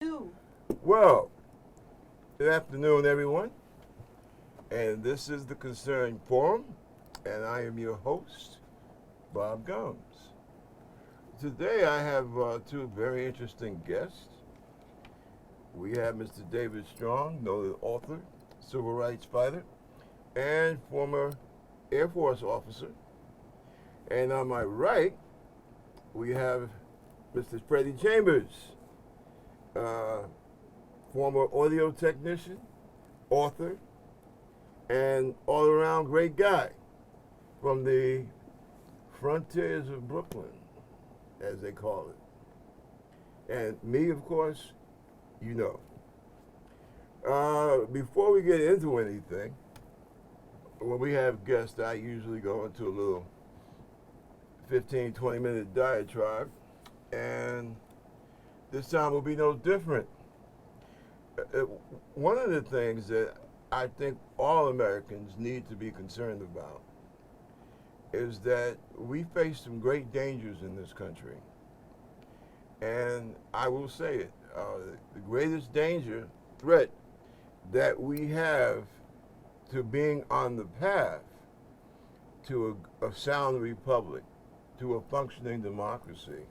You. Well, good afternoon, everyone, and this is the Concern Forum, and I am your host, Bob Gomes. Today I have two very interesting guests. We have Mr. David Strong, noted author, civil rights fighter, and former Air Force officer. And on my right, we have Mr. Freddie Chambers, uh, former audio technician, author, and all around great guy from the frontiers of Brooklyn, as they call it. And me, of course, you know. Before we get into anything, when we have guests, I usually go into a little 15, 20-minute diatribe, and this time will be no different. Uh, One of the things that I think all Americans need to be concerned about is that we face some great dangers in this country. And I will say it, the greatest danger, threat that we have to being on the path to a sound republic, to a functioning democracy,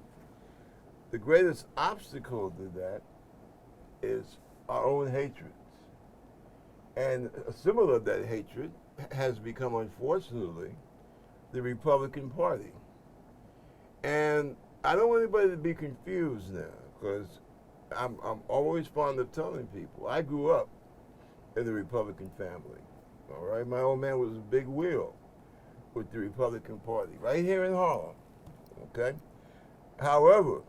the greatest obstacle to that is our own hatreds. And a symbol of that hatred has become, unfortunately, the Republican Party. And I don't want anybody to be confused now, because I'm always fond of telling people I grew up in the Republican family. All right, my old man was a big wheel with the Republican Party right here in Harlem. Okay. However,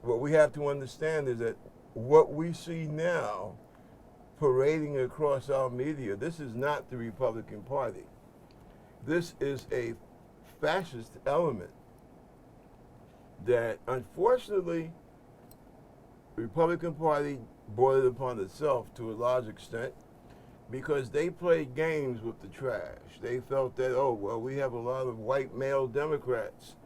what we have to understand is that what we see now parading across our media, this is not the Republican Party. This is a fascist element that, unfortunately, the Republican Party brought it upon itself to a large extent because they played games with the trash. They felt that, oh, well, we have a lot of white male Democrats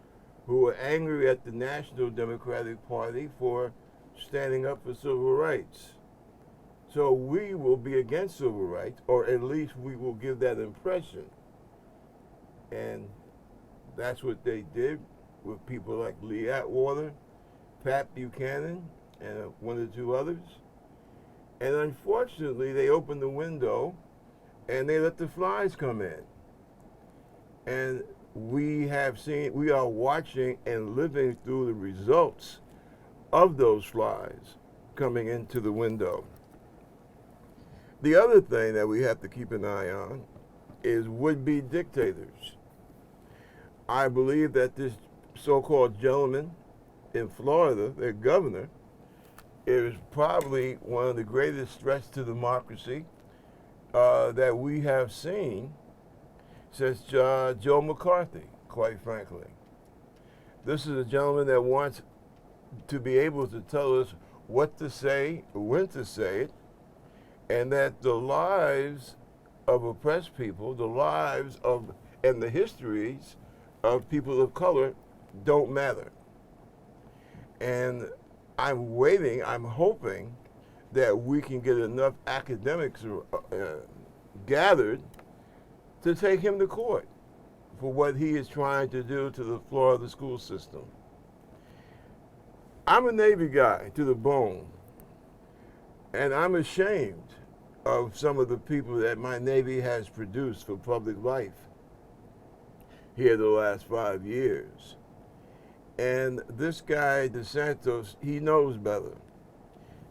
who are angry at the National Democratic Party for standing up for civil rights. So we will be against civil rights, or at least we will give that impression. And that's what they did with people like Lee Atwater, Pat Buchanan, and one or two others. And unfortunately, they opened the window and they let the flies come in. And we are watching and living through the results of those flies coming into the window. The other thing that we have to keep an eye on is would-be dictators. I believe that this so-called gentleman in Florida, their governor, is probably one of the greatest threats to democracy that we have seen since Joe McCarthy, quite frankly. This is a gentleman that wants to be able to tell us what to say, when to say it, and that the lives of oppressed people, the lives of, and the histories of people of color don't matter. And I'm hoping that we can get enough academics gathered to take him to court for what he is trying to do to the floor of the school system. I'm a Navy guy to the bone, and I'm ashamed of some of the people that my Navy has produced for public life here the last 5 years. And this guy, DeSantis, he knows better.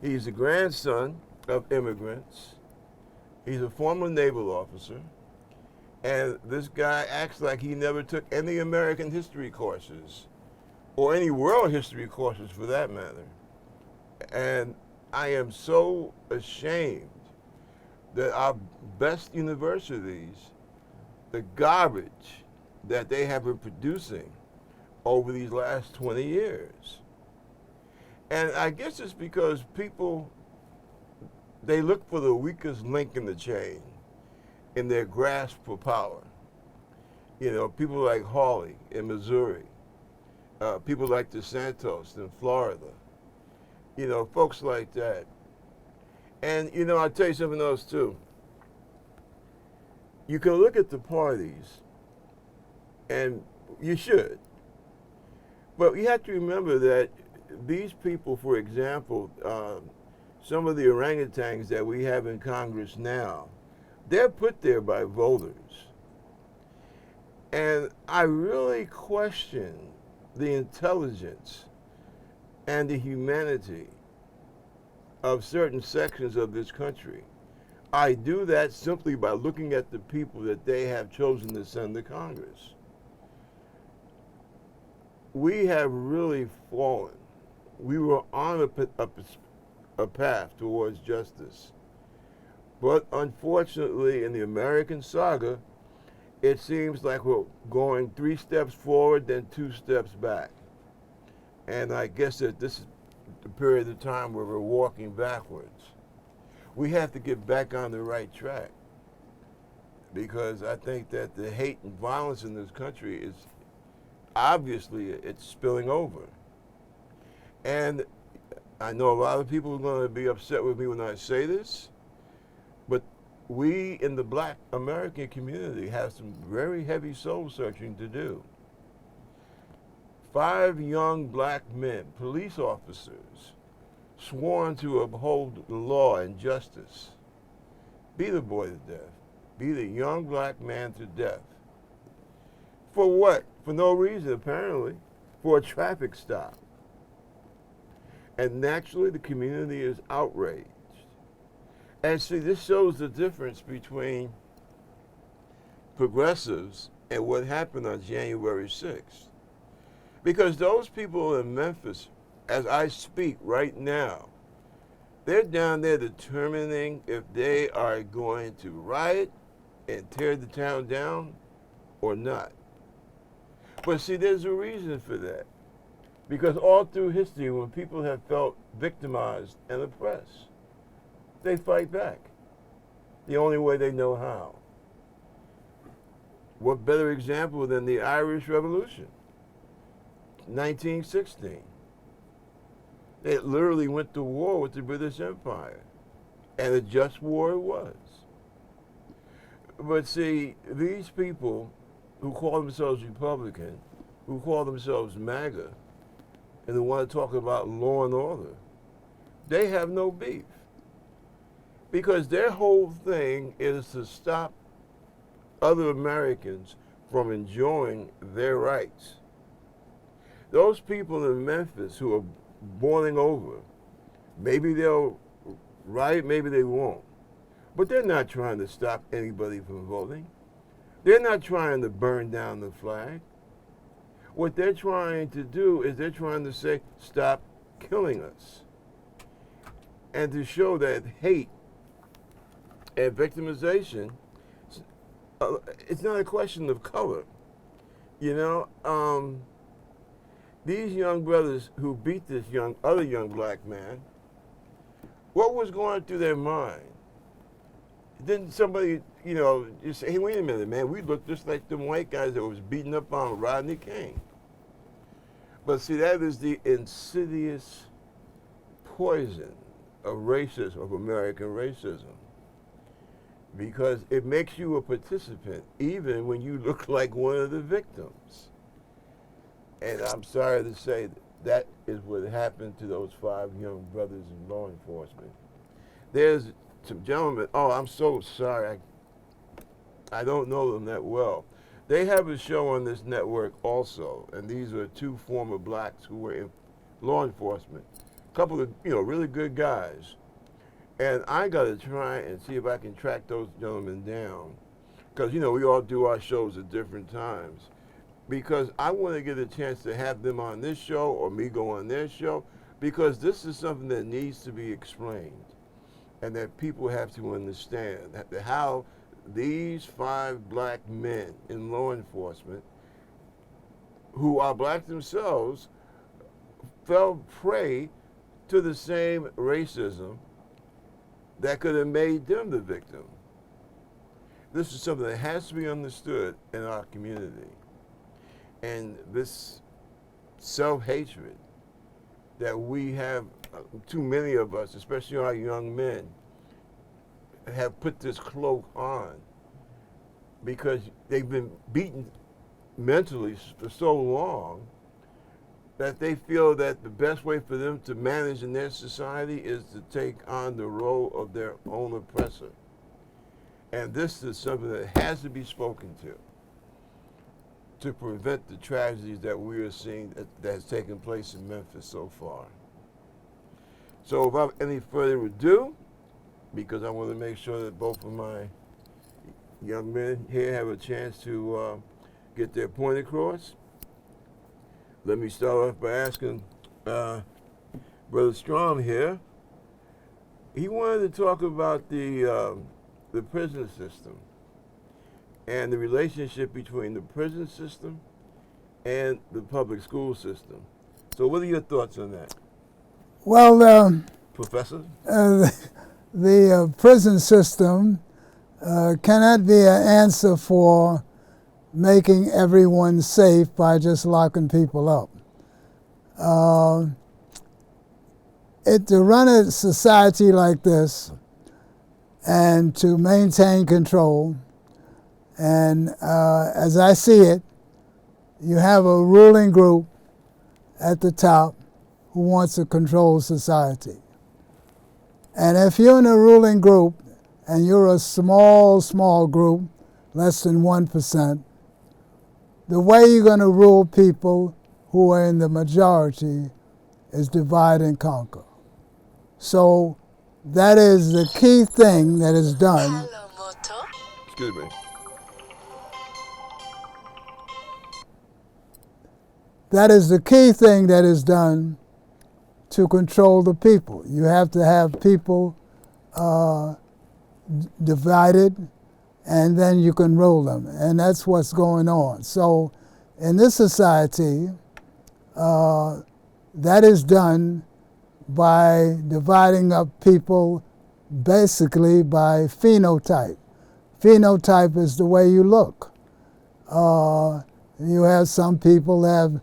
He's a grandson of immigrants. He's a former naval officer. And this guy acts like he never took any American history courses, or any world history courses for that matter. And I am so ashamed that our best universities, the garbage that they have been producing over these last 20 years. And I guess it's because people, they look for the weakest link in the chain in their grasp for power. You know, people like Hawley in Missouri, people like DeSantis in Florida, you know, folks like that. And, you know, I'll tell you something else, too. You can look at the parties, and you should. But you have to remember that these people, for example, some of the orangutans that we have in Congress now, they're put there by voters. And I really question the intelligence and the humanity of certain sections of this country. I do that simply by looking at the people that they have chosen to send to Congress. We have really fallen. We were on a path towards justice. But unfortunately, in the American saga, it seems like we're going 3 steps forward, then 2 steps back. And I guess that this is the period of time where we're walking backwards. We have to get back on the right track, because I think that the hate and violence in this country is obviously it's spilling over. And I know a lot of people are going to be upset with me when I say this, but we in the Black American community have some very heavy soul searching to do. 5 young black men, police officers, sworn to uphold the law and justice, beat a boy to death, beat a young black man to death. For what? For no reason, apparently, for a traffic stop. And naturally, the community is outraged. And see, this shows the difference between progressives and what happened on January 6th. Because those people in Memphis, as I speak right now, they're down there determining if they are going to riot and tear the town down or not. But see, there's a reason for that. Because all through history, when people have felt victimized and oppressed, they fight back the only way they know how. What better example than the Irish Revolution, 1916? They literally went to war with the British Empire, and a just war it was. But see, these people who call themselves Republican, who call themselves MAGA, and who want to talk about law and order, they have no beef. Because their whole thing is to stop other Americans from enjoying their rights. Those people in Memphis who are boiling over, maybe they'll riot, maybe they won't. But they're not trying to stop anybody from voting. They're not trying to burn down the flag. What they're trying to do is they're trying to say, stop killing us. And to show that hate and victimization, it's not a question of color. You know, these young brothers who beat this other young black man, what was going through their mind? Didn't somebody, you know, just say, hey, wait a minute, man, we look just like them white guys that was beating up on Rodney King. But see, that is the insidious poison of racism, of American racism. Because it makes you a participant, even when you look like one of the victims. And I'm sorry to say that is what happened to those 5 young brothers in law enforcement. There's some gentlemen, oh, I'm so sorry, I don't know them that well. They have a show on this network also, and these are 2 former blacks who were in law enforcement. A couple of, you know, really good guys. And I got to try and see if I can track those gentlemen down. Because, you know, we all do our shows at different times. Because I want to get a chance to have them on this show or me go on their show. Because this is something that needs to be explained. And that people have to understand how these 5 black men in law enforcement, who are black themselves, fell prey to the same racism that could have made them the victim. This is something that has to be understood in our community. And this self-hatred that we have, too many of us, especially our young men, have put this cloak on because they've been beaten mentally for so long that they feel that the best way for them to manage in their society is to take on the role of their own oppressor. And this is something that has to be spoken to prevent the tragedies that we are seeing that has taken place in Memphis so far. So without any further ado, because I want to make sure that both of my young men here have a chance to get their point across, let me start off by asking Brother Strom here. He wanted to talk about the prison system and the relationship between the prison system and the public school system. So what are your thoughts on that? Well, Professor? the prison system cannot be an answer for making everyone safe by just locking people up. To run a society like this and to maintain control, and as I see it, you have a ruling group at the top who wants to control society. And if you're in a ruling group and you're a small group, less than 1%, the way you're going to rule people who are in the majority is divide and conquer. So that is the key thing that is done. Excuse me. That is the key thing that is done to control the people. You have to have people divided, and then you can rule them. And that's what's going on. So in this society, that is done by dividing up people basically by phenotype. Phenotype is the way you look. You have some people have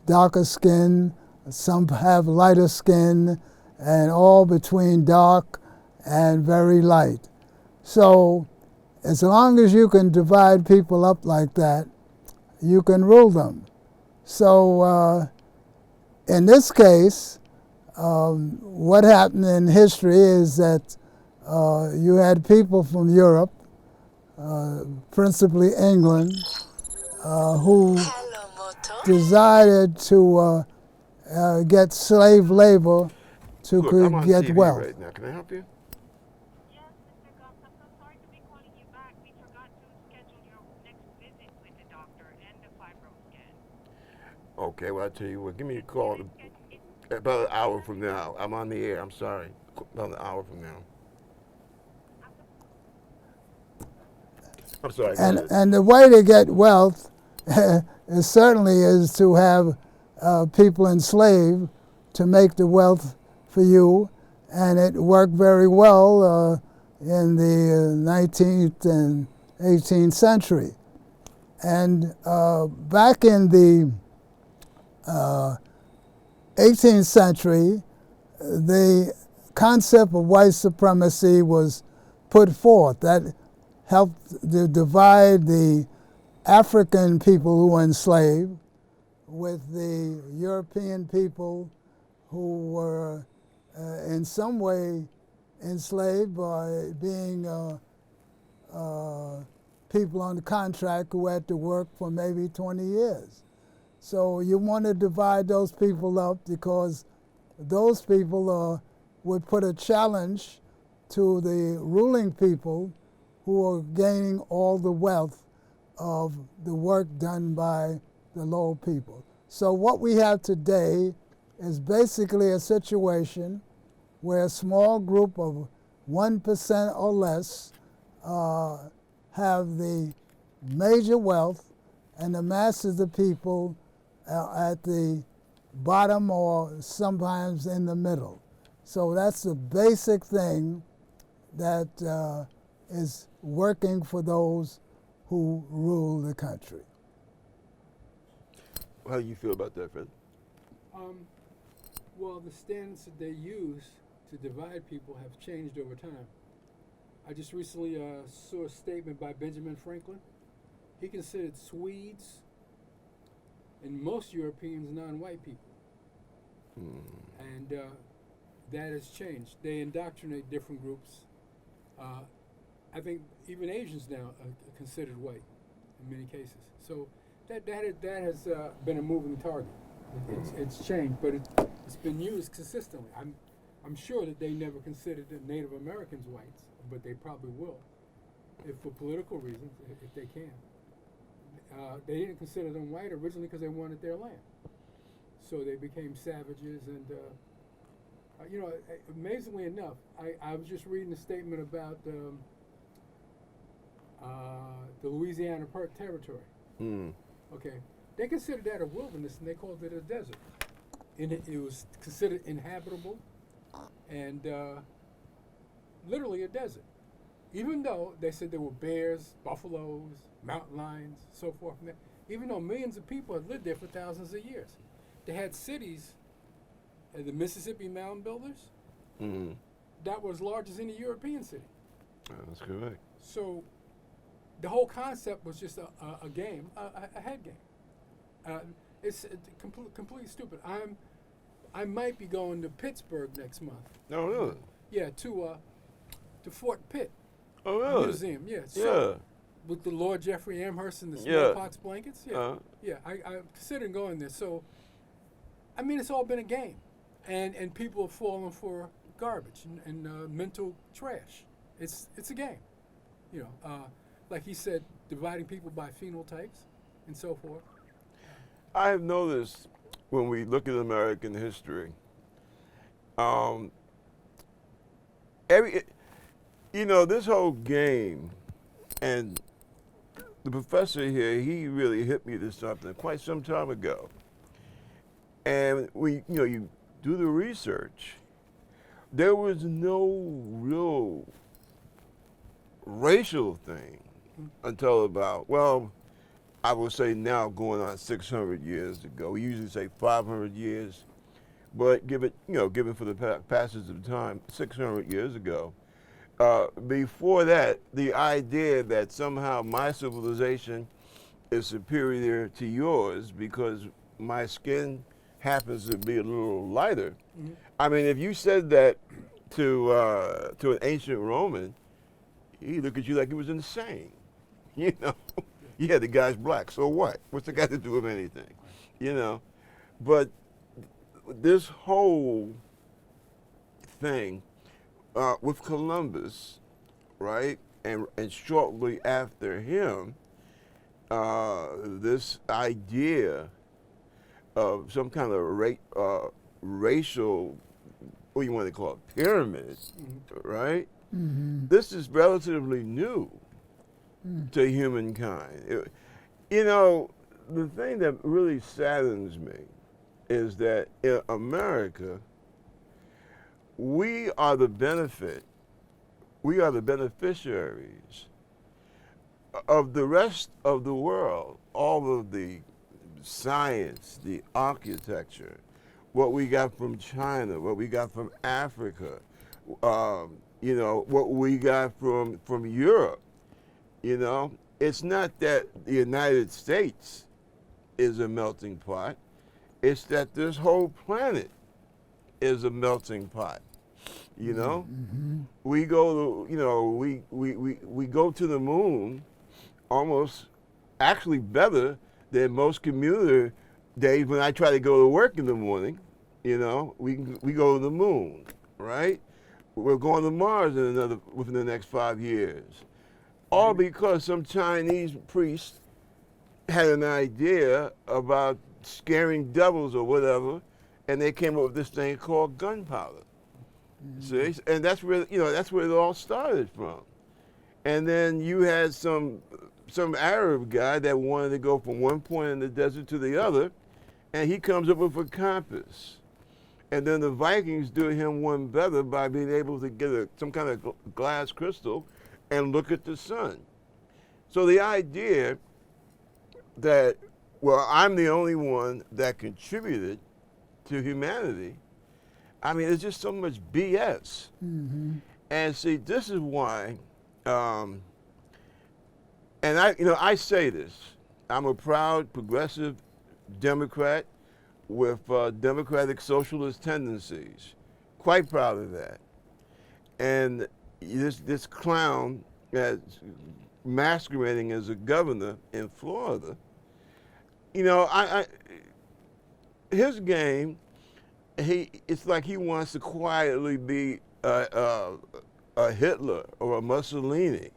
darker skin, some have lighter skin, and all between dark and very light. So as long as you can divide people up like that, you can rule them. So in this case, what happened in history is that you had people from Europe, principally England, who decided to get slave labor to Look, I'm on get TV wealth. right now. Can I help you? Yes, Mr. Goff, I'm so sorry to be calling you back. We forgot to schedule your next visit with the doctor and the fibro scan. Okay, well, I'll tell you what. Give me a call about an hour from now. I'm on the air. I'm sorry. About an hour from now. I'm sorry. go ahead. And the way to get wealth is certainly is to have people enslaved to make the wealth for you, and it worked very well in the 19th and 18th century. And back in the 18th century, the concept of white supremacy was put forth. That helped to divide the African people who were enslaved with the European people who were in some way enslaved by being people on the contract who had to work for maybe 20 years. So you want to divide those people up because those people would put a challenge to the ruling people who are gaining all the wealth of the work done by the lower people. So what we have today is basically a situation where a small group of 1% or less have the major wealth, and the masses of people at the bottom or sometimes in the middle. So that's the basic thing that is working for those who rule the country. How do you feel about that, Fred? Well, the standards that they use to divide people have changed over time. I just recently saw a statement by Benjamin Franklin. He considered Swedes and most Europeans non-white people. And that has changed. They indoctrinate different groups. I think even Asians now are considered white in many cases. So that has been a moving target. It's changed, but it's been used consistently. I'm sure that they never considered the Native Americans whites, but they probably will, if for political reasons, if they can. They didn't consider them white originally because they wanted their land. So they became savages, and amazingly enough, I was just reading a statement about the Louisiana Territory. Okay, they considered that a wilderness, and they called it a desert. And it was considered inhabitable, and literally a desert. Even though they said there were bears, buffaloes, mountain lions, so forth. Even though millions of people had lived there for thousands of years, they had cities. The Mississippi Mound Builders, that was large as any European city. That's correct. So the whole concept was just a game, a head game. It's completely stupid. I might be going to Pittsburgh next month. No, really? Yeah, to Fort Pitt Oh, really? Museum. Yeah. Yeah. So, with the Lord Jeffrey Amherst and the smallpox blankets. Yeah. Yeah. I'm considering going there. So, I mean, it's all been a game. And people have fallen for garbage and mental trash. It's a game, like he said, dividing people by phenotypes and so forth. I have noticed when we look at American history, this whole game, and the professor here, he really hit me to something quite some time ago. And you do the research, there was no real racial thing until about, I would say now going on 600 years ago. We usually say 500 years, but given for the passage of time, 600 years ago. Before that, the idea that somehow my civilization is superior to yours because my skin happens to be a little lighter. I mean, if you said that to an ancient Roman, he'd look at you like he was insane. Yeah, the guy's black, so what? What's the guy to do with anything? But this whole thing with Columbus, right, and shortly after him, this idea of some kind of racial, what do you want to call it, pyramid, right? This is relatively new to humankind. The thing that really saddens me is that in America, we are the beneficiaries of the rest of the world, all of the science, the architecture, what we got from China, what we got from Africa, what we got from Europe. It's not that the United States is a melting pot. It's that this whole planet is a melting pot. We go to, we go to the moon almost actually better than most commuter days when I try to go to work in the morning. We go to the moon, right? We're going to Mars within the next 5 years. All because some Chinese priest had an idea about scaring devils or whatever, and they came up with this thing called gunpowder. See, and that's where it all started from. And then you had some Arab guy that wanted to go from one point in the desert to the other, and he comes up with a compass. And then the Vikings do him one better by being able to get some kind of glass crystal and look at the sun. So the idea that, I'm the only one that contributed to humanity, I mean, it's just so much BS. And see, this is why Um, and I say this. I'm a proud progressive Democrat with democratic socialist tendencies. Quite proud of that. And this clown that's masquerading as a governor in Florida, I his game, it's like he wants to quietly be a Hitler or a Mussolini,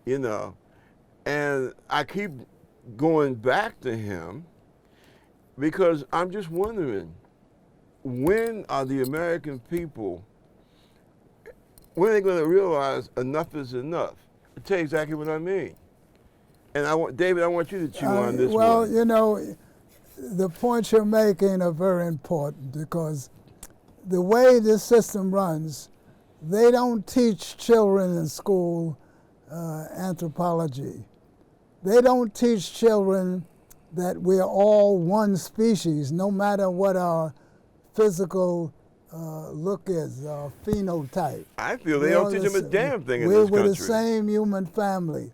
you know. And I keep going back to him because I'm just wondering, when are the American people, when are they going to realize enough is enough? I'll tell you exactly what I mean. And David, I want you to chew on this well, one. The points you're making are very important because the way this system runs, they don't teach children in school anthropology. They don't teach children that we're all one species, no matter what our physical look is, our phenotype. I feel they don't teach them a damn thing in this country. We're the same human family,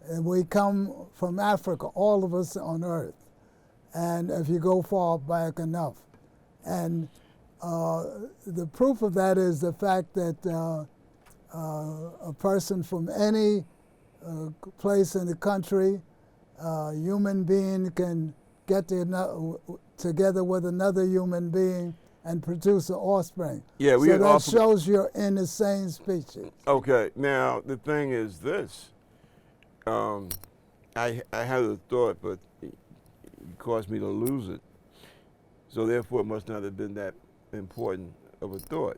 and we come from Africa, all of us on Earth, and if you go far back enough. And the proof of that is the fact that a person from any place in the country, human being can get together with another human being and produce an offspring. Yeah, so that shows you're in the same species. Okay, now the thing is this. I had a thought, but it caused me to lose it. So therefore, it must not have been that important of a thought.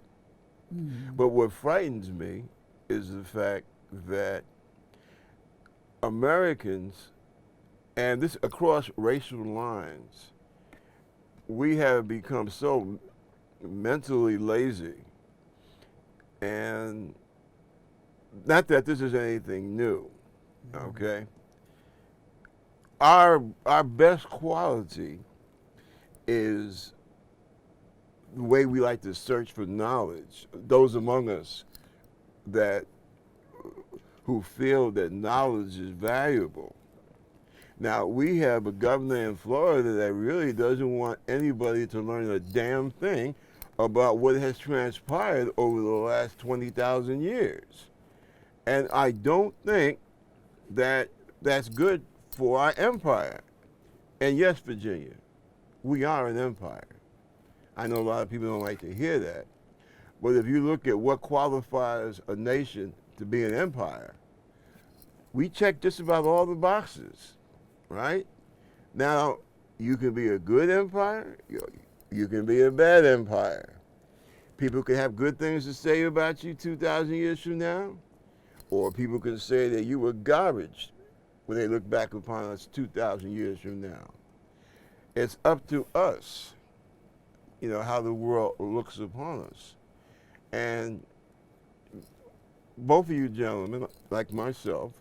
Mm-hmm. But what frightens me is the fact that Americans, and this across racial lines, we have become so mentally lazy. And not that this is anything new, okay? Our best quality is the way we like to search for knowledge. Those among us who feel that knowledge is valuable. Now, we have a governor in Florida that really doesn't want anybody to learn a damn thing about what has transpired over the last 20,000 years. And I don't think that that's good for our empire. And yes, Virginia, we are an empire. I know a lot of people don't like to hear that. But if you look at what qualifies a nation to be an empire, we check just about all the boxes, right? Now, you can be a good empire, you can be a bad empire. People can have good things to say about you 2,000 years from now, or people can say that you were garbage when they look back upon us 2,000 years from now. It's up to us, how the world looks upon us. And both of you gentlemen, like myself,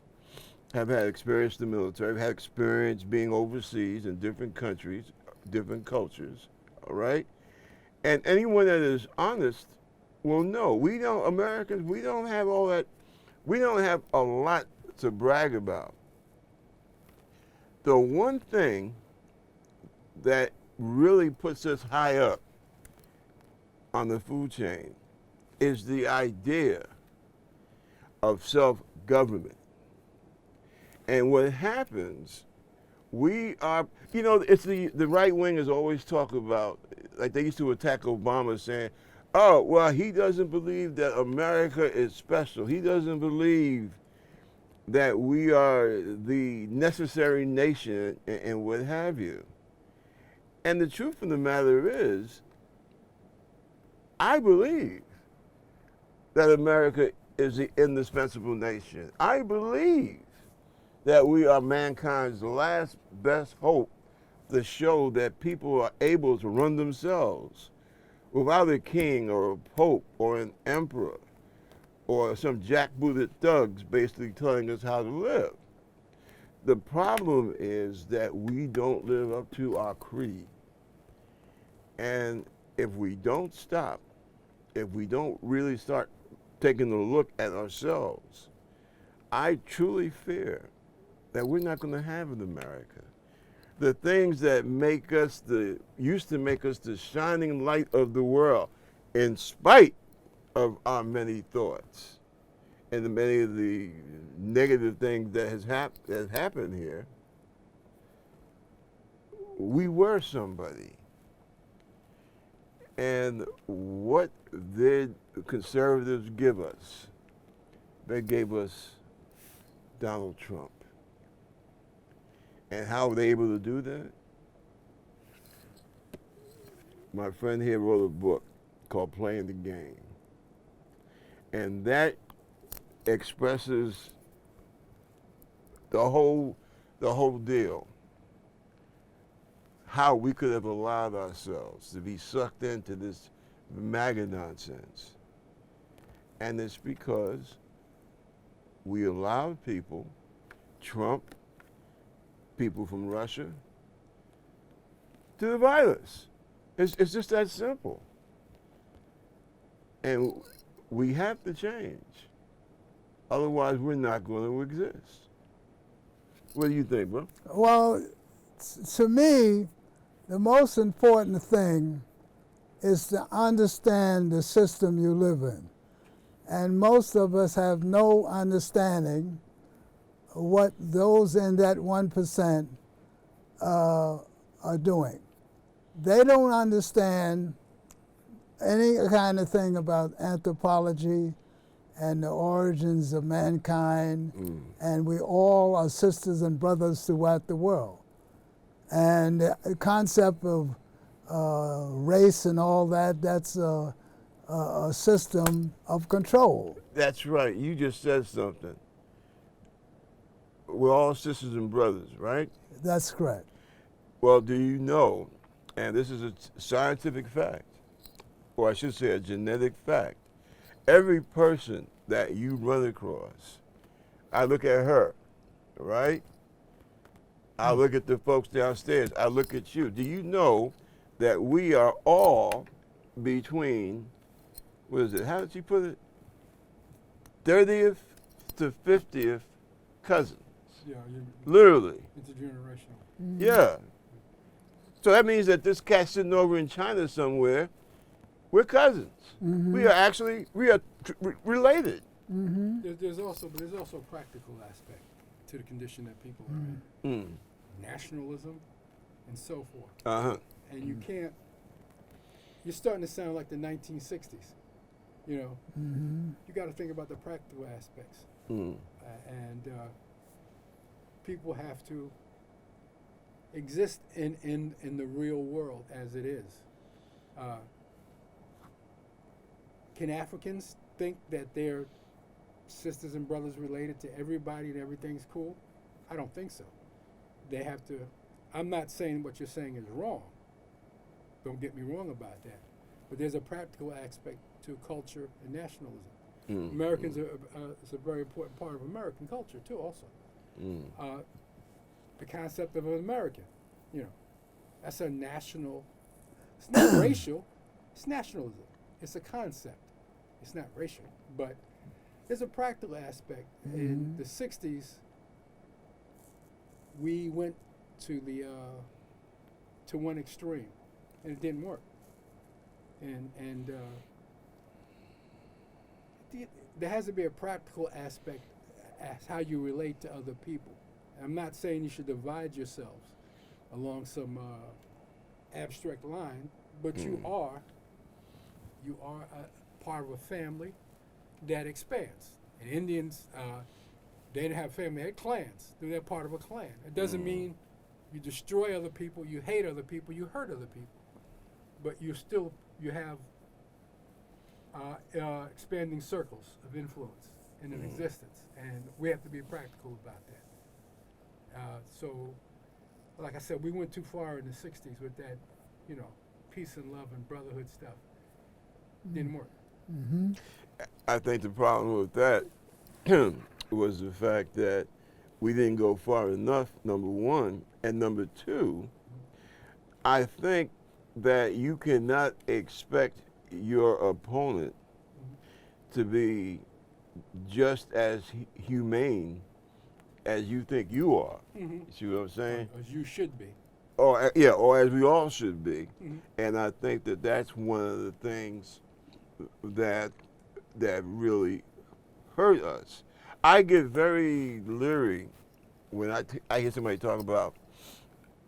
have had experience in the military, have had experience being overseas in different countries, different cultures, all right? And anyone that is honest will know, Americans, we don't have all that, we don't have a lot to brag about. The one thing that really puts us high up on the food chain is the idea of self-government. And what happens, we are, it's the right wingers always talk about, like they used to attack Obama saying, oh, well, he doesn't believe that America is special. He doesn't believe that we are the necessary nation and what have you. And the truth of the matter is, I believe that America is the indispensable nation. I believe that we are mankind's last best hope to show that people are able to run themselves without a king or a pope or an emperor or some jackbooted thugs basically telling us how to live. The problem is that we don't live up to our creed. And if we don't stop, if we don't really start taking a look at ourselves, I truly fear that we're not going to have in America. The things that used to make us the shining light of the world, in spite of our many thoughts and the many of the negative things that has happened here, we were somebody. And what did conservatives give us? They gave us Donald Trump. And how were they able to do that? My friend here wrote a book called Playing the Game. And that expresses the whole deal. How we could have allowed ourselves to be sucked into this MAGA nonsense. And it's because we allowed people, Trump, people from Russia, to divide us. It's just that simple. And we have to change. Otherwise, we're not going to exist. What do you think, bro? Well, to me, the most important thing is to understand the system you live in. And most of us have no understanding of what those in that 1% are doing. They don't understand any kind of thing about anthropology and the origins of mankind, and we all are sisters and brothers throughout the world. And the concept of race and all that, that's a system of control. That's right. You just said something. We're all sisters and brothers, right? That's correct. Well, do you know, and this is a scientific fact, or I should say a genetic fact, every person that you run across, I look at her, right? I look at the folks downstairs. I look at you. Do you know that we are all between, what is it? How did she put it? 30th to 50th cousins. Yeah, Literally. intergenerational. Yeah. So that means that this cat sitting over in China somewhere, we're cousins. We are related. There's also a practical aspect to the condition that people are in. Nationalism and so forth. Uh-huh. And you can't, you're starting to sound like the 1960s. You know, you got to think about the practical aspects. And people have to exist in the real world as it is. Can Africans think that they're sisters and brothers related to everybody and everything's cool? I don't think so. They have to, I'm not saying what you're saying is wrong. Don't get me wrong about that. But there's a practical aspect to culture and nationalism. Americans are it's a very important part of American culture too also. The concept of an American, you know, that's a national, it's not racial, it's nationalism. It's a concept. It's not racial, but there's a practical aspect. In the 60s, we went to the to one extreme, and it didn't work. And there has to be a practical aspect as how you relate to other people. I'm not saying you should divide yourselves along some abstract line, but you are a part of a family that expands. And Indians, they didn't have family, they had clans. They're part of a clan. It doesn't mean you destroy other people, you hate other people, you hurt other people. But you have expanding circles of influence in an existence. And we have to be practical about that. So, like I said, we went too far in the 60s with that, you know, peace and love and brotherhood stuff. Didn't work. I think the problem with that was the fact that we didn't go far enough, number one. And number two, I think that you cannot expect your opponent to be just as humane as you think you are. Mm-hmm. See what I'm saying? As you should be. Or yeah, or as we all should be. Mm-hmm. And I think that that's one of the things that really hurt us. I get very leery when I hear somebody talk about,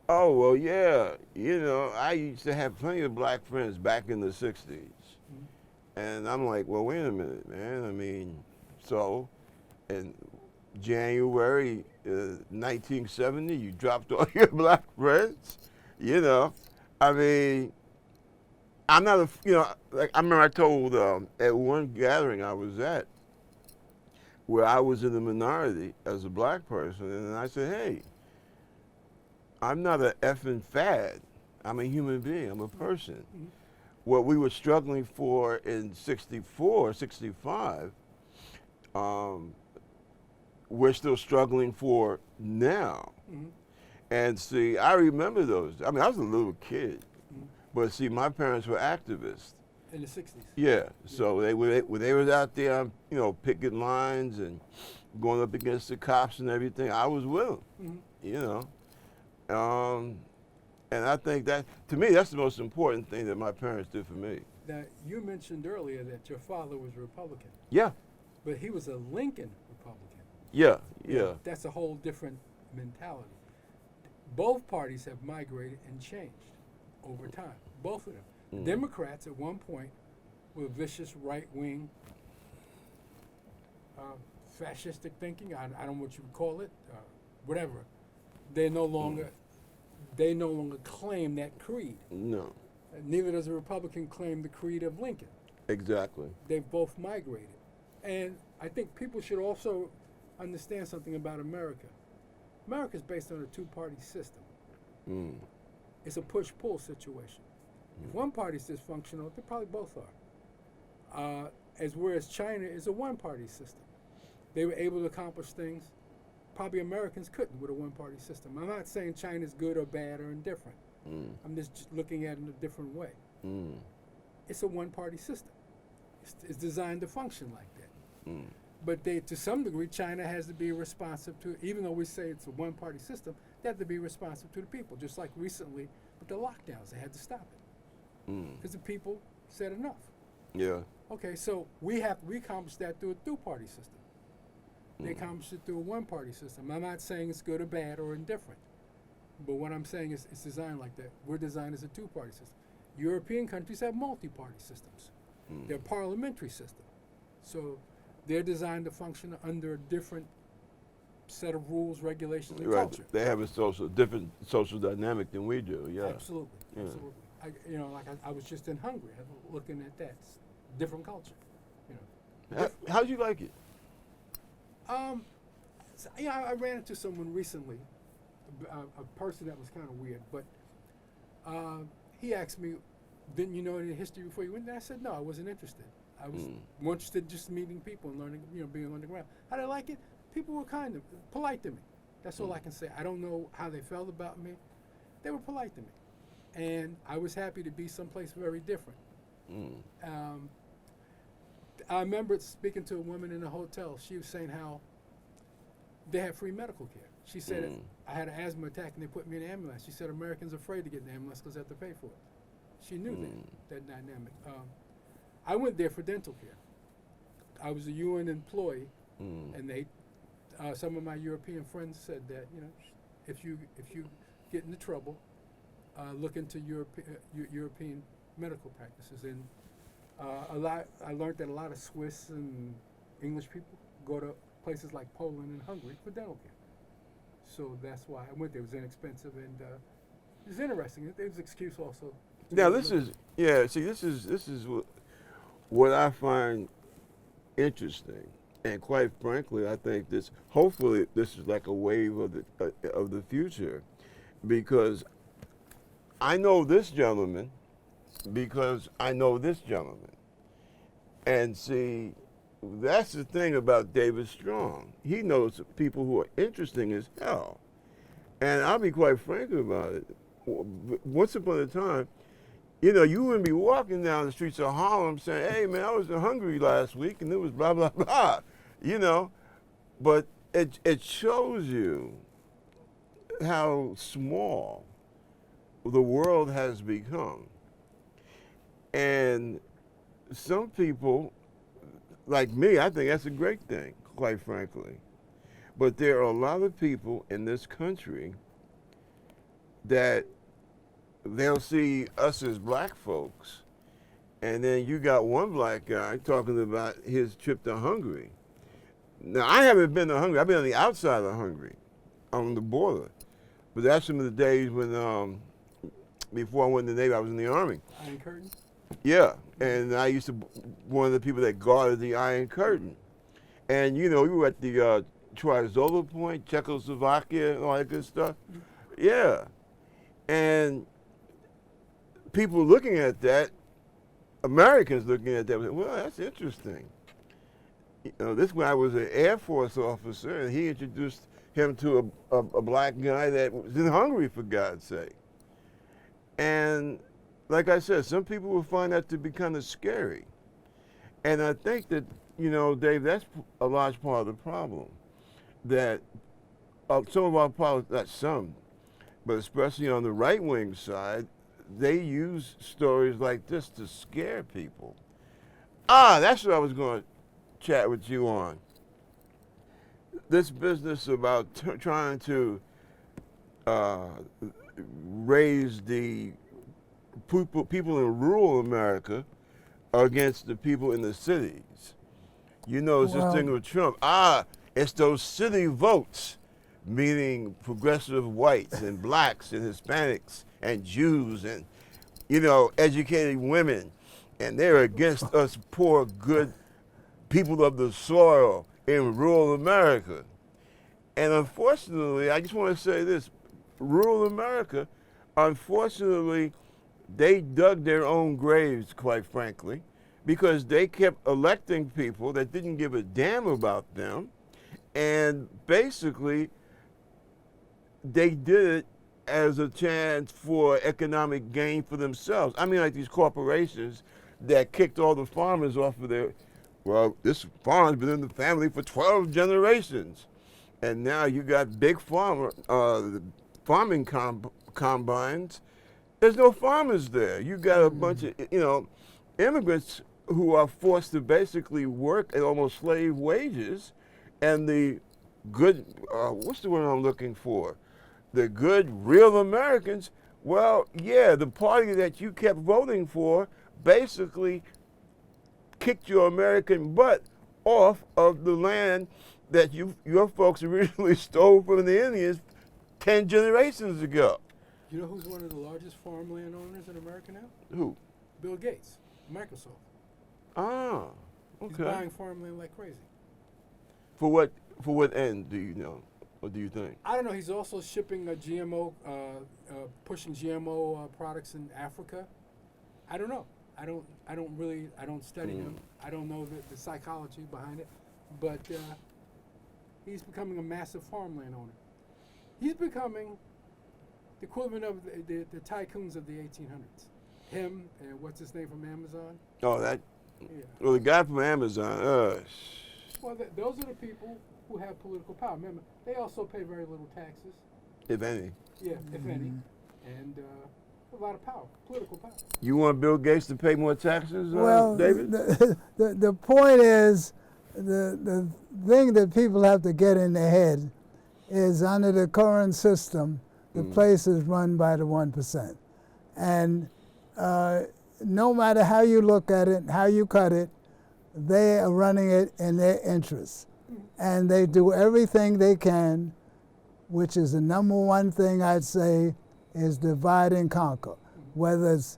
oh well, yeah, you know, I used to have plenty of black friends back in the '60s, and I'm like, well, wait a minute, man. I mean, so in January 1970, you dropped all your black friends, you know. I mean, I'm not a, you know, like I remember I told at one gathering I was at where I was in the minority as a black person, and I said, hey, I'm not an effing fad. I'm a human being. I'm a person. Mm-hmm. What we were struggling for in 64, 65, we're still struggling for now. Mm-hmm. And see, I remember those. I mean, I was a little kid, Mm-hmm. but see, my parents were activists. In the 60s. Yeah, so they was out there, you know, picking lines and going up against the cops and everything. I was with them, Mm-hmm. you know. And I think that, to me, that's the most important thing that my parents did for me. Now, you mentioned earlier that your father was a Republican, Yeah, but he was a Lincoln Republican. yeah, yeah. That's a whole different mentality. Both parties have migrated and changed over time. Both of them. The Democrats at one point were vicious right-wing, fascistic thinking. I don't know what you would call it, whatever. They no longer claim that creed. No, Neither does a Republican claim the creed of Lincoln. exactly. They've both migrated. And I think people should also understand something about America. America is based on a two-party system. Mm. It's a push-pull situation. If one party's dysfunctional, they probably both are. Whereas China is a one-party system. They were able to accomplish things probably Americans couldn't with a one-party system. I'm not saying China's good or bad or indifferent. I'm just looking at it in a different way. It's a one-party system. It's designed to function like that. But to some degree, China has to be responsive to, even though we say it's a one-party system, they have to be responsive to the people. Just like recently with the lockdowns, they had to stop it because the people said enough. Yeah. Okay, so we accomplished that through a two-party system. They accomplished it through a one-party system. I'm not saying it's good or bad or indifferent, but what I'm saying is it's designed like that. We're designed as a two-party system. European countries have multi-party systems. They're parliamentary system, so they're designed to function under a different set of rules, regulations, and Right. culture. They have a different social dynamic than we do. Yeah. Absolutely, Yeah. absolutely. I was just in Hungary, looking at that. It's different culture. How'd you like it? I ran into someone recently, a person that was kind of weird, but he asked me, "Didn't you know any history before you went there?" I said, "No, I wasn't interested. I was more interested in just meeting people and learning, being on the ground." How did I like it? People were polite to me. That's all I can say. I don't know how they felt about me. They were polite to me, and I was happy to be someplace very different. I remember speaking to a woman in a hotel. She was saying how they have free medical care. She said, I had an asthma attack and they put me in an ambulance. She said, Americans are afraid to get in the ambulance because they have to pay for it. She knew that dynamic. I went there for dental care. I was a UN employee, and they, some of my European friends said that, if you get into trouble, look into European medical practices. And I learned that a lot of Swiss and English people go to places like Poland and Hungary for dental care. So that's why I went there. It was inexpensive and it was interesting. It was an excuse also. Now this is what I find interesting, and quite frankly, I think hopefully this is like a wave of the future, because I know this gentleman because I know this gentleman. And see, that's the thing about David Strong. He knows people who are interesting as hell. And I'll be quite frank about it. Once upon a time, you wouldn't be walking down the streets of Harlem saying, "Hey man, I was in Hungary last week and it was blah, blah, blah." you know, but it shows you how small the world has become. And some people, like me, I think that's a great thing, quite frankly. But there are a lot of people in this country that they'll see us as black folks, and then you got one black guy talking about his trip to Hungary. Now, I haven't been to Hungary. I've been on the outside of Hungary, on the border. But that's some of the days when, before I went in the Navy, I was in the Army. Iron Curtain? Yeah, and I used to one of the people that guarded the Iron Curtain. And, you know, we were at the Trizolo Point, Czechoslovakia, and all that good stuff. Yeah. And people looking at that, Americans looking at that, well, that's interesting. You know, this guy was an Air Force officer, and he introduced him to a black guy that was in Hungary, for God's sake. And like I said, some people will find that to be kind of scary. And I think that, you know, Dave, that's a large part of the problem. That some of our politics, not some, but especially on the right-wing side, they use stories like this to scare people. That's what I was going to chat with you on. This business about trying to raise the people in rural America against the people in the cities. You know, it's this thing with Trump. It's those city votes, meaning progressive whites and blacks and Hispanics and Jews and, you know, educated women. And they're against us poor, good people of the soil in rural America. And unfortunately, I just want to say this, rural America, unfortunately, they dug their own graves, quite frankly, because they kept electing people that didn't give a damn about them. And basically, they did it as a chance for economic gain for themselves. I mean, like these corporations that kicked all the farmers off of their, well, this farm's been in the family for 12 generations. And now you got big farming combines. There's no farmers there. You got a bunch of, you know, immigrants who are forced to basically work at almost slave wages. And the good, what's the word I'm looking for? The good, real Americans, well, yeah, the party that you kept voting for basically kicked your American butt off of the land that your folks originally stole from the Indians 10 generations ago. You know who's one of the largest farmland owners in America now? Who? Bill Gates, Microsoft. Okay. He's buying farmland like crazy. For what end do you know, or do you think? I don't know. He's also shipping a GMO, pushing GMO products in Africa. I don't know. I don't study him. I don't know the psychology behind it, but he's becoming a massive farmland owner. He's becoming the equivalent of the tycoons of the 1800s. Him and what's his name from Amazon? Oh, that. Yeah. Well, the guy from Amazon. Well, those are the people who have political power. Remember, they also pay very little taxes. If any. Yeah, if any, and a lot of power, political power. You want Bill Gates to pay more taxes, Well, David? the point is, the thing that people have to get in their head is under the current system, the place is run by the 1%. And no matter how you look at it, how you cut it, they are running it in their interests. And they do everything they can, which is the number one thing I'd say is divide and conquer. Whether it's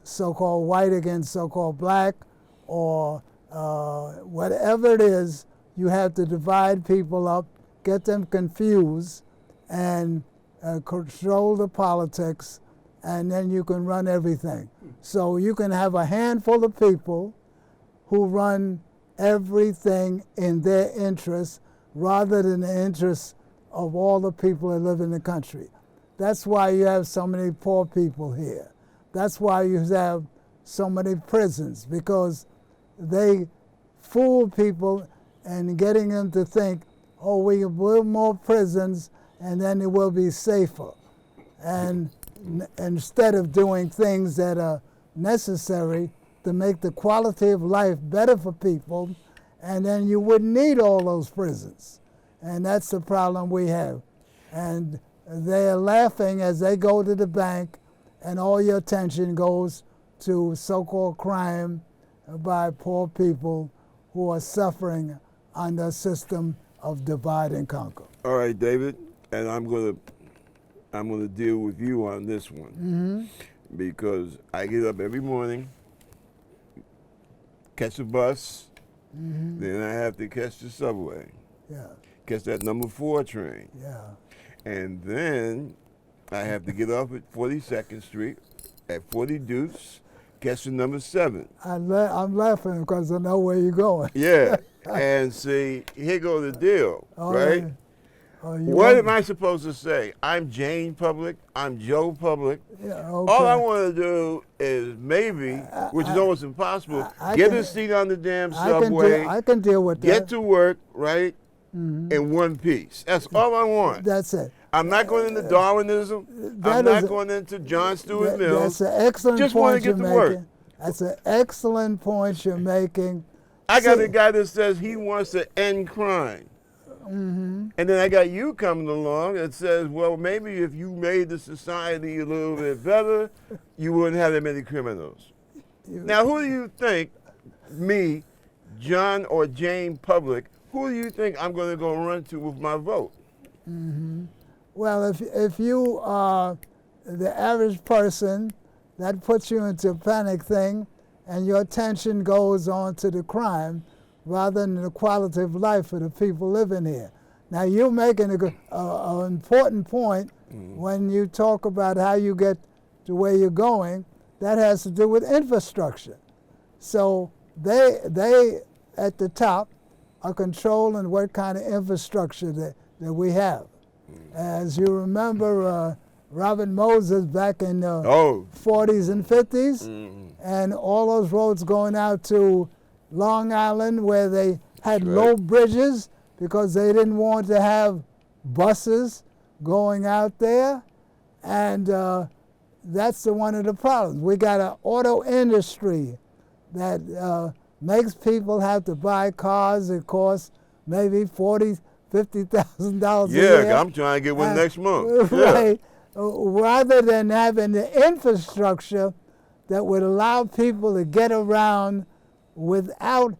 so-called white against so-called black or whatever it is, you have to divide people up, get them confused, and control the politics, and then you can run everything. So you can have a handful of people who run everything in their interests rather than the interests of all the people that live in the country. That's why you have so many poor people here. That's why you have so many prisons, because they fool people and getting them to think, oh, we can build more prisons and then it will be safer. And instead of doing things that are necessary to make the quality of life better for people, and then you wouldn't need all those prisons. And that's the problem we have. And they're laughing as they go to the bank, and all your attention goes to so-called crime by poor people who are suffering under a system of divide and conquer. All right, David, and I'm gonna deal with you on this one because I get up every morning, catch a bus, then I have to catch the subway, Yeah, catch that number 4 train, yeah. and then I have to get off at 42nd Street at 40 Deuce, catch the number 7. I'm laughing because I know where you're going. Yeah, and see, here go the deal, Oh, right? yeah. Oh, you What want- am I supposed to say? I'm Jane Public. I'm Joe Public. Yeah, okay. All I want to do is maybe, which is almost impossible, I get can- a seat on the damn I can subway, deal, I can deal with that. get to work, right, in one piece. That's all I want. That's it. I'm not going into Darwinism. that I'm not is- going into John Stuart That- Mills. That's an excellent Just wanna point get you're to work. making. That's an excellent point you're making. I got See- a guy that says he wants to end crime. And then I got you coming along that says, well, maybe if you made the society a little bit better, you wouldn't have that many criminals. Now, who do you think, me, John or Jane Public, who do you think I'm going to go run to with my vote? Well, if you are the average person, that puts you into a panic thing, and your attention goes on to the crime rather than the quality of life for the people living here. Now, you're making an important point when you talk about how you get to where you're going. That has to do with infrastructure. So they at the top are controlling what kind of infrastructure that we have. As you remember, Robert Moses back in the Oh. 40s and 50s, and all those roads going out to Long Island where they had That's low right. bridges because they didn't want to have buses going out there. And that's one of the problems. We got an auto industry that makes people have to buy cars that cost maybe $40,000, $50,000 a year. Yeah, I'm trying to get one Uh, next month. Yeah. Right. Rather than having the infrastructure that would allow people to get around without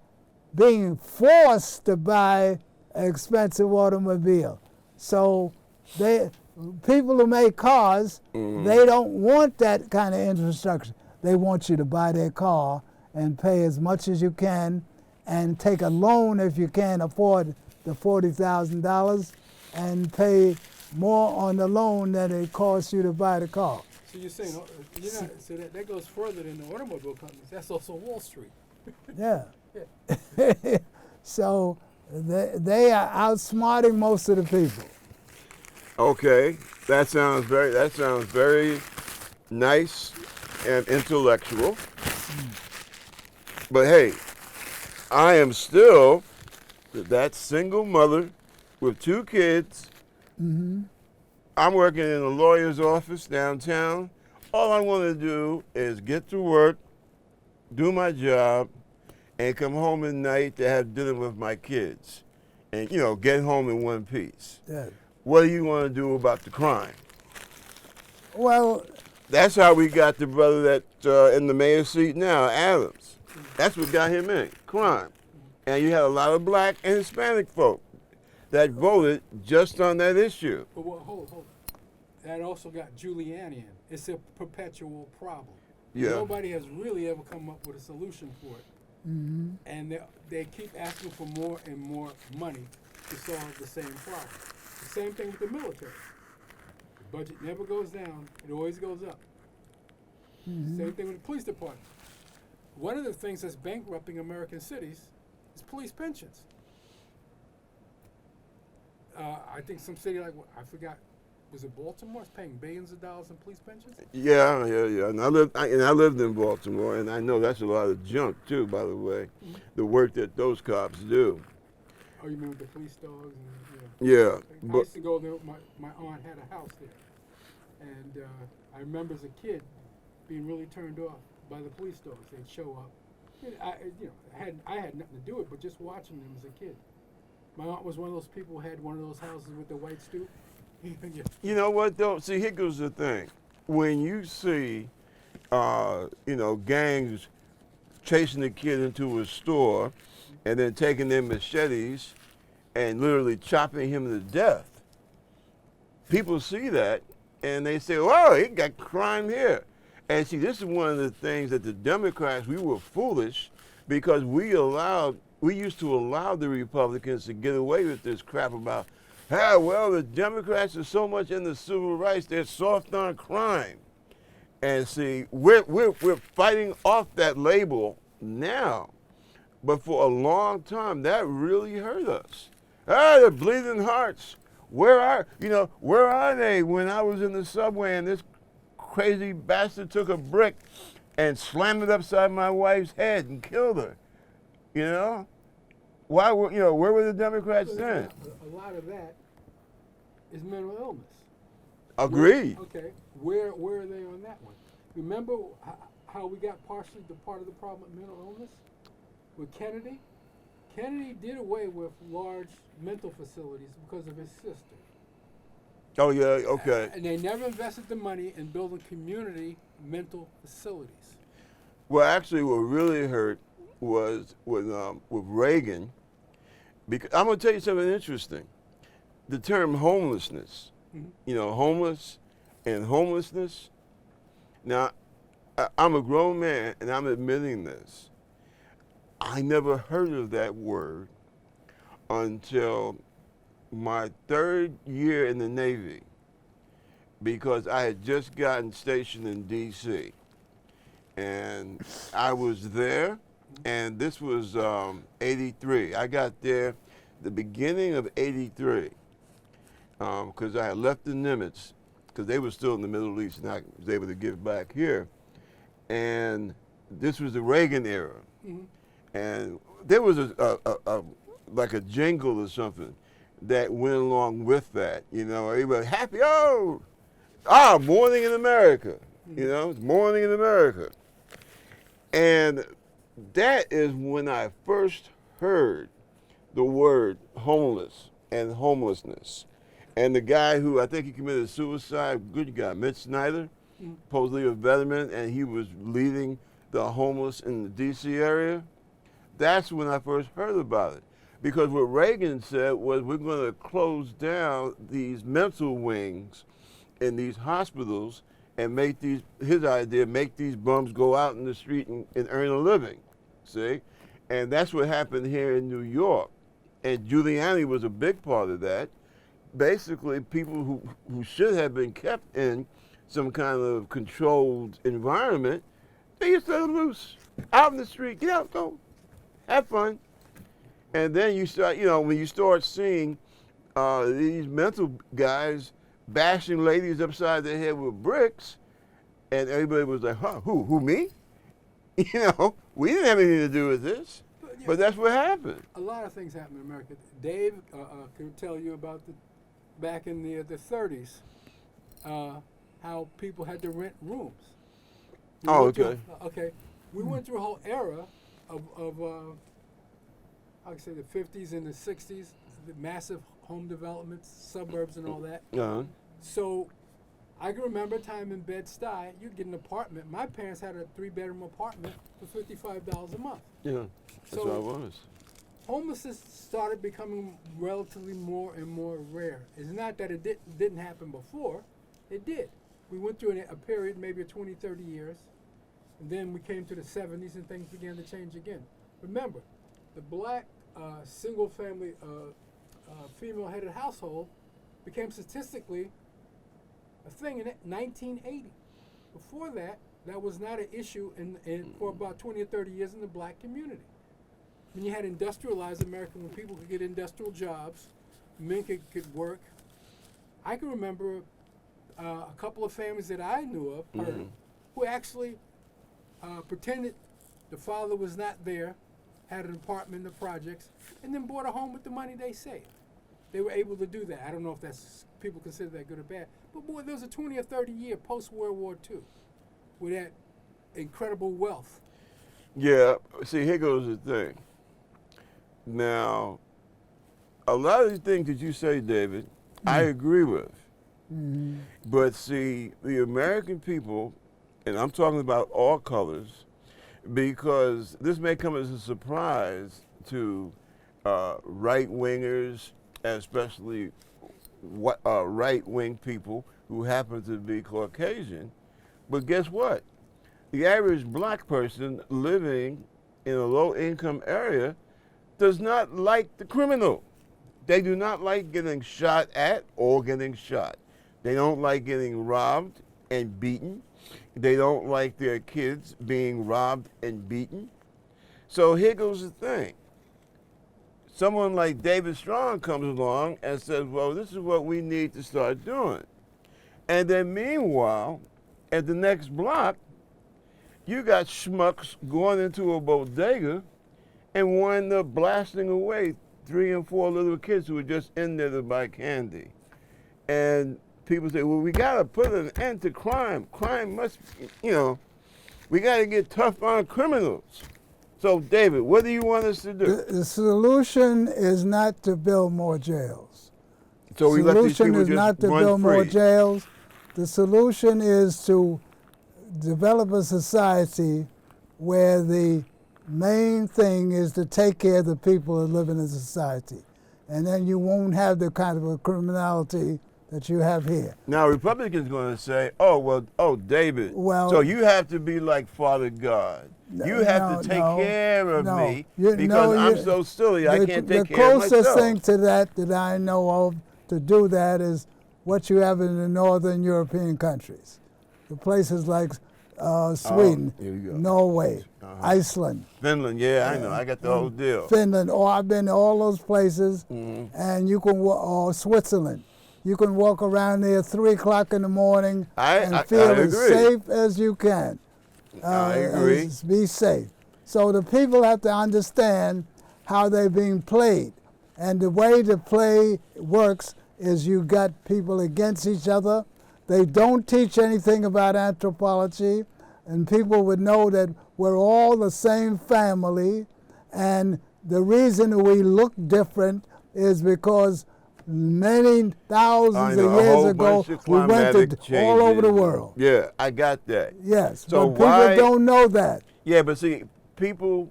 being forced to buy an expensive automobile. So people who make cars, they don't want that kind of infrastructure. They want you to buy their car and pay as much as you can and take a loan if you can't afford the $40,000 and pay more on the loan than it costs you to buy the car. So you're saying, so that goes further than the automobile companies. That's also Wall Street. Yeah. So they are outsmarting most of the people. Okay, that sounds very nice and intellectual. But hey, I am still that single mother with 2 kids. I'm working in a lawyer's office downtown. All I want to do is get to work, do my job, and come home at night to have dinner with my kids. And, get home in one piece. Yeah. What do you want to do about the crime? Well, That's how we got the brother that in the mayor's seat now, Adams. That's what got him in, crime. And you had a lot of black and Hispanic folk that voted just on that issue. But hold. That also got Giuliani in. It's a perpetual problem. Yeah. Nobody has really ever come up with a solution for it. And they keep asking for more and more money to solve the same problem. The same thing with the military. The budget never goes down, it always goes up. Same thing with the police department. One of the things that's bankrupting American cities is police pensions. I think some city like, I forgot, was it Baltimore? It's paying billions of dollars in police pensions? Yeah. And I lived in Baltimore, and I know that's a lot of junk too, by the way, the work that those cops do. Oh, you mean with the police dogs? Yeah, I but used to go there. My aunt had a house there, and I remember as a kid being really turned off by the police dogs. They'd show up. And I had nothing to do with it, but just watching them as a kid. My aunt was one of those people who had one of those houses with the white stoop. Yeah. you know what though? See, here goes the thing. When you see, gangs chasing the kid into a store and then taking their machetes and literally chopping him to death, people see that and they say, "Whoa, he got crime here." And see, this is one of the things that the Democrats, we were foolish because we used to allow the Republicans to get away with this crap about, the Democrats are so much into civil rights, they're soft on crime. And see, we're fighting off that label now. But for a long time, that really hurt us. The bleeding hearts. Where are they when I was in the subway and this crazy bastard took a brick and slammed it upside my wife's head and killed her? Where were the Democrats then? A lot of that is mental illness. Agreed. Okay, where are they on that one? Remember how we got partially the part of the problem with mental illness? With Kennedy? Kennedy did away with large mental facilities because of his sister. Oh yeah, okay. And they never invested the money in building community mental facilities. Well, actually, what really hurt was with Reagan, because I'm going to tell you something interesting. The term homelessness, homeless and homelessness. Now, I'm a grown man, and I'm admitting this. I never heard of that word until my 3rd year in the Navy, because I had just gotten stationed in D.C. And I was there, and this was 83. I got there the beginning of 83 because I had left the Nimitz because they were still in the Middle East and I was able to give back here. And this was the Reagan era. Mm-hmm. And there was like a jingle or something that went along with that. Everybody happy, morning in America. It's morning in America. And that is when I first heard the word homeless and homelessness. And the guy who, I think he committed suicide, good guy, Mitch Snyder, supposedly a veteran, and he was leading the homeless in the D.C. area. That's when I first heard about it. Because what Reagan said was, we're going to close down these mental wings in these hospitals and make these bums go out in the street and earn a living, see? And that's what happened here in New York. And Giuliani was a big part of that. Basically, people who should have been kept in some kind of controlled environment, they used to let them loose, out in the street, get out, go, have fun. And then you start, when you start seeing these mental guys bashing ladies upside their head with bricks, and everybody was like, who, me? We didn't have anything to do with this. But that's what happened. A lot of things happen in America. Dave can tell you about back in the 30s, how people had to rent rooms. Okay. We went through a whole era of I would say the 50s and the 60s, the massive home developments, suburbs and all that. Uh-huh. So I can remember a time in Bed-Stuy, you'd get an apartment. My parents had a 3-bedroom apartment for $55 a month. Yeah, that's what it was. Homelessness started becoming relatively more and more rare. It's not that it didn't happen before, it did. We went through a period, maybe 20, 30 years, and then we came to the 70s and things began to change again. Remember, the black single-family female-headed household became statistically a thing in 1980. Before that, that was not an issue for about 20 or 30 years in the black community. When you had industrialized America, when people could get industrial jobs, men could work. I can remember a couple of families that I knew of who actually pretended the father was not there had an apartment in the projects, and then bought a home with the money they saved. They were able to do that. I don't know if that's people consider that good or bad, but boy, there was a 20 or 30 year post World War II with that incredible wealth. Yeah, see, here goes the thing. Now, a lot of the things that you say, David, I agree with. But see, the American people, and I'm talking about all colors, because this may come as a surprise to right-wingers, especially right-wing people who happen to be Caucasian. But guess what? The average black person living in a low-income area does not like the criminal. They do not like getting shot at or getting shot. They don't like getting robbed and beaten. They don't like their kids being robbed and beaten. So here goes the thing. Someone like David Strong comes along and says, well, this is what we need to start doing. And then meanwhile, at the next block, you got schmucks going into a bodega and wind up blasting away 3 and 4 little kids who were just in there to buy candy. And people say, well, we got to put an end to crime. Crime must, we got to get tough on criminals. So, David, what do you want us to do? The solution is not to build more jails. So we The let these solution people is just not to run build more free. jails. The solution is to develop a society where the main thing is to take care of the people that live in the society. And then you won't have the kind of a criminality that you have here. Now, Republicans going to say, David, Well- so you have to be like Father God. You have to take care of me because I'm so silly I can't take care of myself. The closest thing to that I know of to do that is what you have in the northern European countries. The places like Sweden, here you go. Norway, Iceland, Finland, yeah, I know. I got the whole deal. Finland, I've been to all those places, and you can or Switzerland. You can walk around there 3 o'clock in the morning and feel I as agree. safe as you can. I agree. Be safe. So the people have to understand how they're being played. And the way the play works is you got people against each other. They don't teach anything about anthropology, and people would know that we're all the same family, and the reason we look different is because many thousands of years ago we went to all over the world. Yeah, I got that. Yes, So but people why- don't know that. Yeah, but see, people,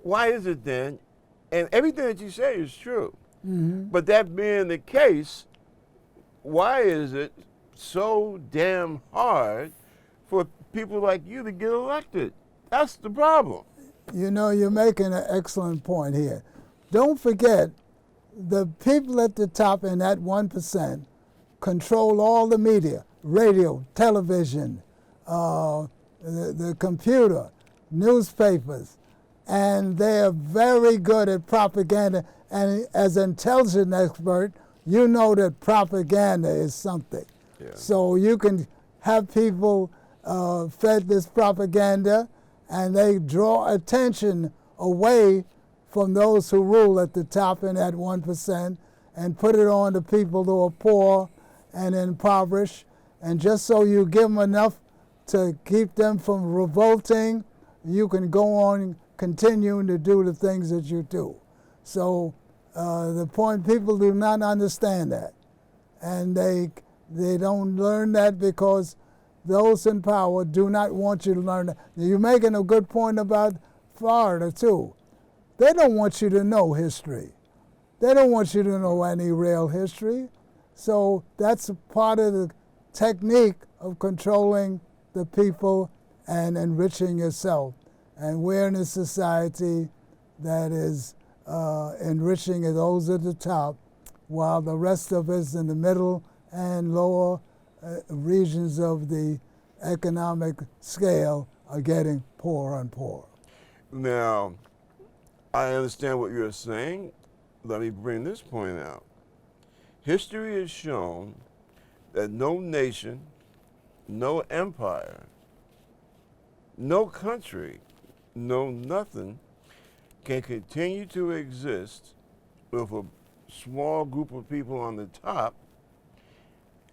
why is it then, and everything that you say is true, but that being the case, why is it so damn hard for people like you to get elected? That's the problem. You know, you're making an excellent point here. Don't forget, the people at the top in that 1% control all the media, radio, television, the computer, newspapers, and they're very good at propaganda. And as an intelligence expert, you know that propaganda is something. Yeah. So you can have people fed this propaganda, and they draw attention away from those who rule at the top in that 1% and put it on the people who are poor and impoverished. And just so you give them enough to keep them from revolting, you can go on continuing to do the things that you do. So the point, people do not understand that. And they don't learn that because those in power do not want you to learn that. You're making a good point about Florida, too. They don't want you to know history. They don't want you to know any real history. So that's a part of the technique of controlling the people and enriching yourself. And we're in a society that is enriching those at the top, while the rest of us in the middle and lower regions of the economic scale are getting poorer and poorer. Now, I understand what you're saying. Let me bring this point out. History has shown that no nation, no empire, no country, no nothing can continue to exist with a small group of people on the top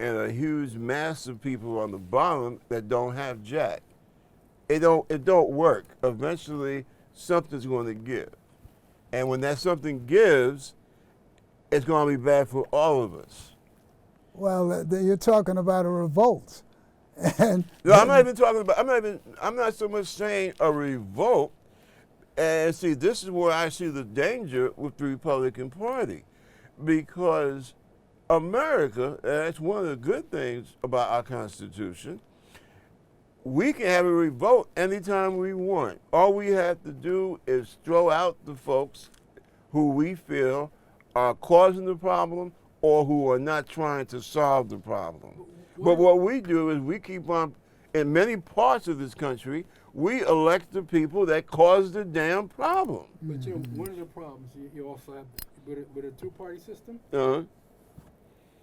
and a huge mass of people on the bottom that don't have jack. It don't work. Eventually something's going to give. And when that something gives, it's going to be bad for all of us. Well, you're talking about a revolt, and No, I'm not even talking about. I'm not so much saying a revolt. And see, this is where I see the danger with the Republican Party, because America, and that's one of the good things about our Constitution, we can have a revolt anytime we want. All we have to do is throw out the folks who we feel are causing the problem or who are not trying to solve the problem. But what we do is we keep on, in many parts of this country, we elect the people that cause the damn problem. But you know, one of the problems you also have with a two-party system, Uh-huh.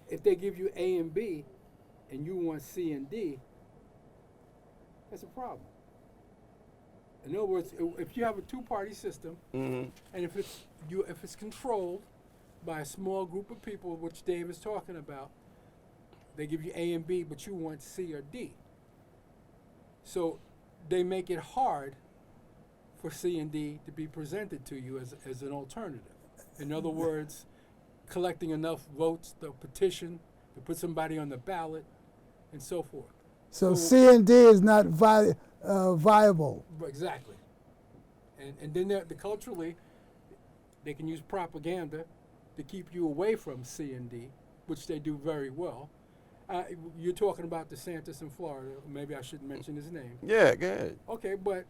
if they give you A and B, and you want C and D, that's a problem. In other words, if you have a two-party system, Mm-hmm. and if it's controlled by a small group of people, which Dave is talking about, they give you A and B, but you want C or D. So they make it hard for C and D to be presented to you as an alternative. In other words, collecting enough votes, the petition, to put somebody on the ballot, and so forth. so C and D is not viable. Exactly. And then culturally, they can use propaganda to keep you away from C and D, which they do very well. You're talking about DeSantis in Florida. Maybe I shouldn't mention his name. Yeah, go ahead. Okay, but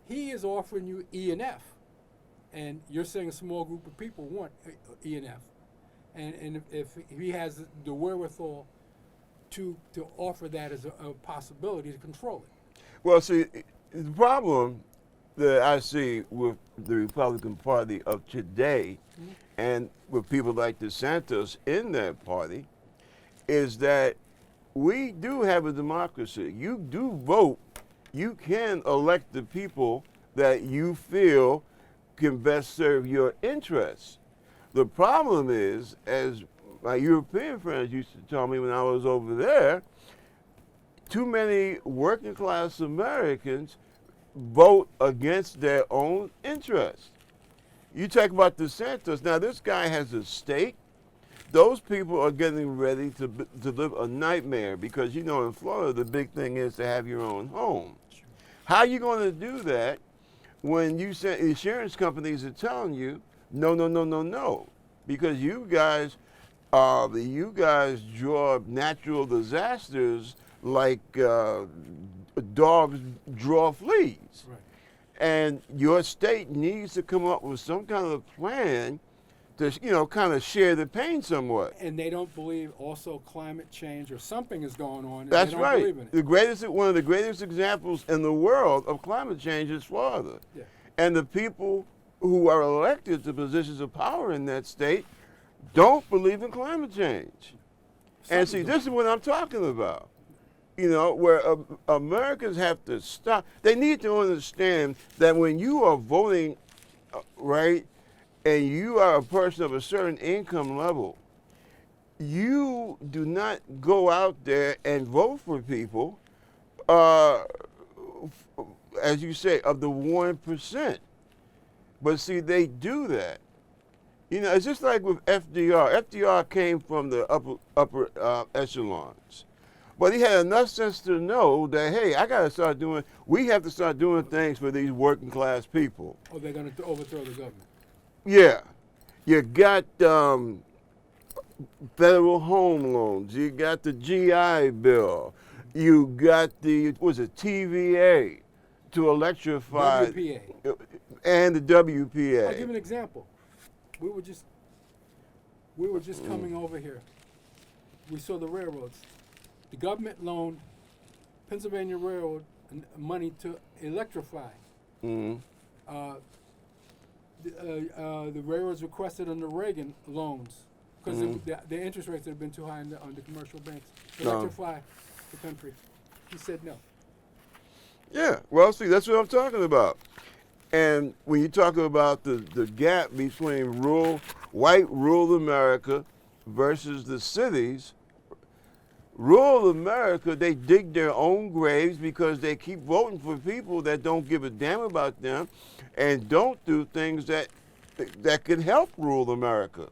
he is offering you E and F, and you're saying a small group of people want E and F, and if he has the wherewithal to offer that as a possibility to control it. Well, see, the problem that I see with the Republican Party of today and with people like DeSantis in that party is that we do have a democracy. You do vote. You can elect the people that you feel can best serve your interests. The problem is, as my European friends used to tell me when I was over there, too many working class Americans vote against their own interests. You talk about DeSantis. Now, this guy has a stake. Those people are getting ready to live a nightmare because, you know, in Florida, the big thing is to have your own home. How are you going to do that when you say insurance companies are telling you, no, no, no, no, no, because you guys draw natural disasters like dogs draw fleas. Right. And your state needs to come up with some kind of plan to, you know, kind of share the pain somewhat. And they don't believe also climate change or something is going on. And That's they don't right. Believe in it. One of the greatest examples in the world of climate change is Florida. Yeah. And the people who are elected to positions of power in that state don't believe in climate change. And see, this is what I'm talking about. You know, where Americans have to stop. They need to understand that when you are voting, right, and you are a person of a certain income level, you do not go out there and vote for people, as you say, of the 1%. But see, they do that. You know, it's just like with FDR. FDR came from the upper echelons. But he had enough sense to know that, hey, we have to start doing things for these working class people. Oh, they're going to overthrow the government. Yeah. You got federal home loans. You got the GI Bill. You got the, TVA to electrify. WPA. And the WPA. I'll give you an example. We were just coming over here. We saw the railroads. The government loaned Pennsylvania Railroad money to electrify. Mm-hmm. The railroads requested under Reagan loans because the interest rates had been too high on the commercial banks. Electrify the country. He said no. Yeah, well, see, that's what I'm talking about. And when you talk about the gap between white rural America versus the cities, rural America, they dig their own graves because they keep voting for people that don't give a damn about them and don't do things that could help rural America.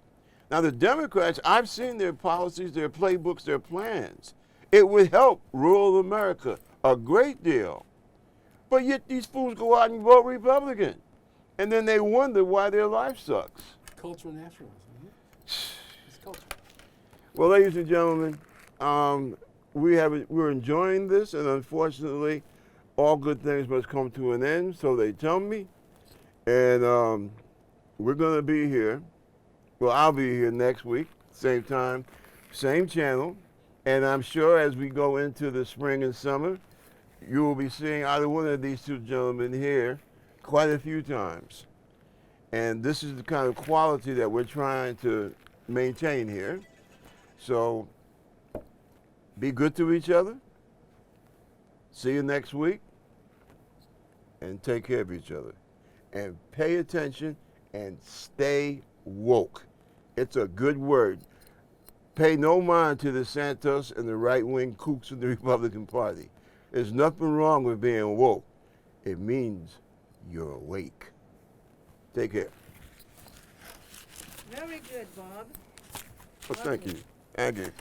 Now the Democrats, I've seen their policies, their playbooks, their plans. It would help rural America a great deal. But yet these fools go out and vote Republican. And then they wonder why their life sucks. Cultural nationalism. Isn't it? It's culture. Well, ladies and gentlemen, we're enjoying this, and unfortunately, all good things must come to an end, so they tell me. And we're going to be here. Well, I'll be here next week, same time, same channel. And I'm sure as we go into the spring and summer, you will be seeing either one of these two gentlemen here quite a few times. And this is the kind of quality that we're trying to maintain here. So be good to each other. See you next week. And take care of each other. And pay attention and stay woke. It's a good word. Pay no mind to the Santos and the right-wing kooks of the Republican Party. There's nothing wrong with being woke. It means you're awake. Take care. Very good, Bob. Well, thank you. Thank you.